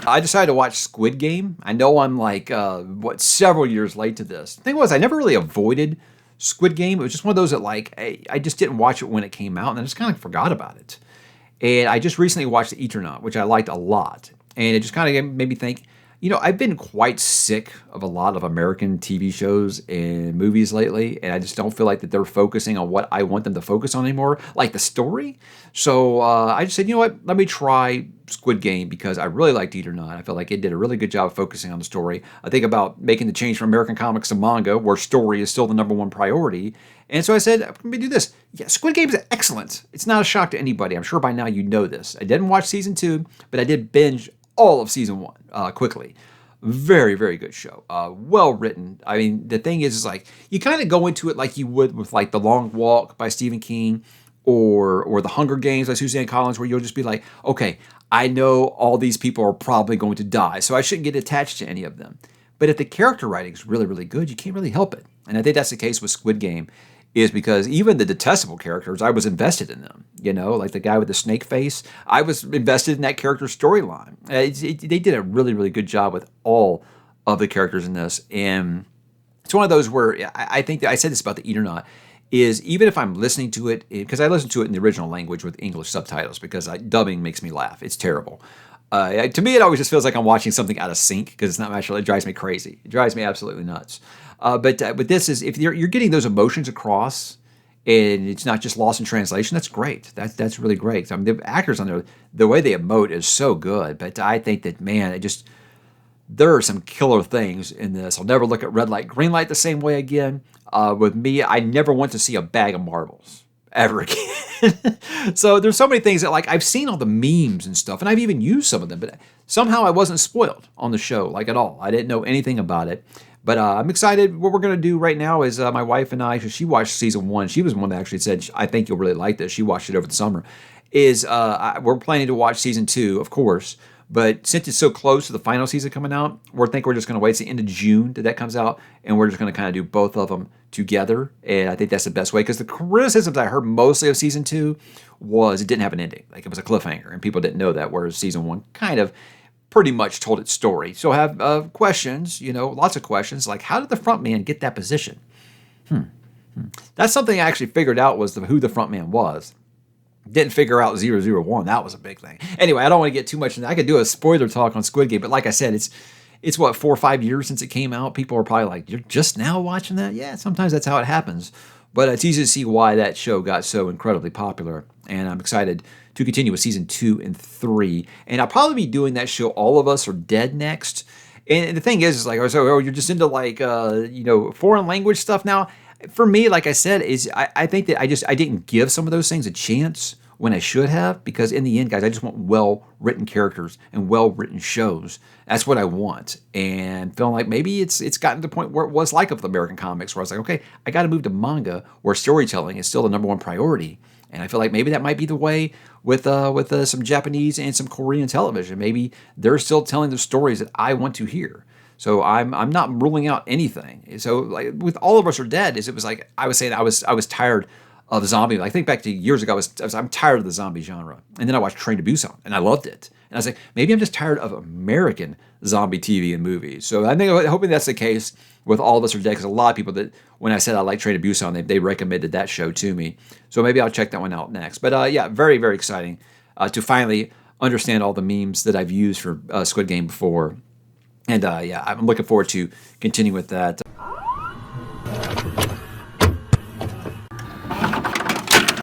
I decided to watch Squid Game. I know I'm like, several years late to this. The thing was, I never really avoided Squid Game. It was just one of those that, like, I just didn't watch it when it came out, and I just kind of forgot about it. And I just recently watched The Eternaut, which I liked a lot. And it just kind of made me think, I've been quite sick of a lot of American TV shows and movies lately, and I just don't feel like that they're focusing on what I want them to focus on anymore, like the story. So I just said, you know what, let me try Squid Game because I really liked Eternaut. I felt like it did a really good job of focusing on the story. I think about making the change from American comics to manga, where story is still the number one priority. And so I said, let me do this. Yeah, Squid Game is excellent. It's not a shock to anybody. I'm sure by now you know this. I didn't watch season 2, but I did binge all of season 1 quickly. Very, very good show. Well written. I mean, the thing is like you kind of go into it like you would with like The Long Walk by Stephen King or The Hunger Games by Suzanne Collins, where you'll just be like, okay, I know all these people are probably going to die, so I shouldn't get attached to any of them. But if the character writing is really, really good, you can't really help it. And I think that's the case with Squid Game, is because even the detestable characters, I was invested in them. Like the guy with the snake face, I was invested in that character's storyline. They did a really, really good job with all of the characters in this. And it's one of those where I think that I said this about the Eternaut, is even if I'm listening to it, because I listen to it in the original language with English subtitles, because dubbing makes me laugh. It's terrible. To me, it always just feels like I'm watching something out of sync because it's not natural. It drives me crazy. It drives me absolutely nuts. But this is, if you're getting those emotions across and it's not just lost in translation, that's great. That's really great. I mean, the actors on there, the way they emote is so good. But I think that, man, there are some killer things in this. I'll never look at red light, green light the same way again. With me, I never want to see a bag of marbles ever again. So there's so many things that, like, I've seen all the memes and stuff, and I've even used some of them, but somehow I wasn't spoiled on the show, like, at all. I didn't know anything about it. But I'm excited. What we're going to do right now is my wife and I, because she watched season 1, she was the one that actually said, I think you'll really like this. She watched it over the summer. We're planning to watch season 2, of course. But since it's so close to the final season coming out, we're just going to wait to the end of June that comes out, and we're just going to kind of do both of them together. And I think that's the best way, because the criticisms I heard mostly of season 2 was it didn't have an ending. Like, it was a cliffhanger, and people didn't know that, whereas season 1 kind of pretty much told its story. So I have questions, lots of questions, like how did the front man get that position? That's something I actually figured out, was who the front man was. Didn't figure out 001. That was a big thing. Anyway, I don't want to get too much into that. I could do a spoiler talk on Squid Game, but like I said, it's what, 4 or 5 years since it came out. People are probably like, you're just now watching that? Yeah, sometimes that's how it happens. But it's easy to see why that show got so incredibly popular. And I'm excited to continue with season 2 and 3. And I'll probably be doing that show, All of Us Are Dead, next. And the thing is like, so you're just into like, foreign language stuff now. For me, like I said, I think that I didn't give some of those things a chance when I should have, because in the end, guys, I just want well-written characters and well-written shows. That's what I want. And feeling like maybe it's gotten to the point where it was like with American comics, where I was like, okay, I got to move to manga, where storytelling is still the number one priority. And I feel like maybe that might be the way with some Japanese and some Korean television. Maybe they're still telling the stories that I want to hear. So I'm not ruling out anything. So like with All of Us Are Dead, it was like I was saying I was tired of zombie. I think back to years ago, I'm tired of the zombie genre. And then I watched Train to Busan, and I loved it. And I was like, maybe I'm just tired of American zombie TV and movies. So I'm hoping that's the case with All of Us Are Dead, because a lot of people that, when I said I like Train to Busan, they recommended that show to me. So maybe I'll check that one out next. But yeah, very, very exciting to finally understand all the memes that I've used for Squid Game before. And yeah, I'm looking forward to continuing with that.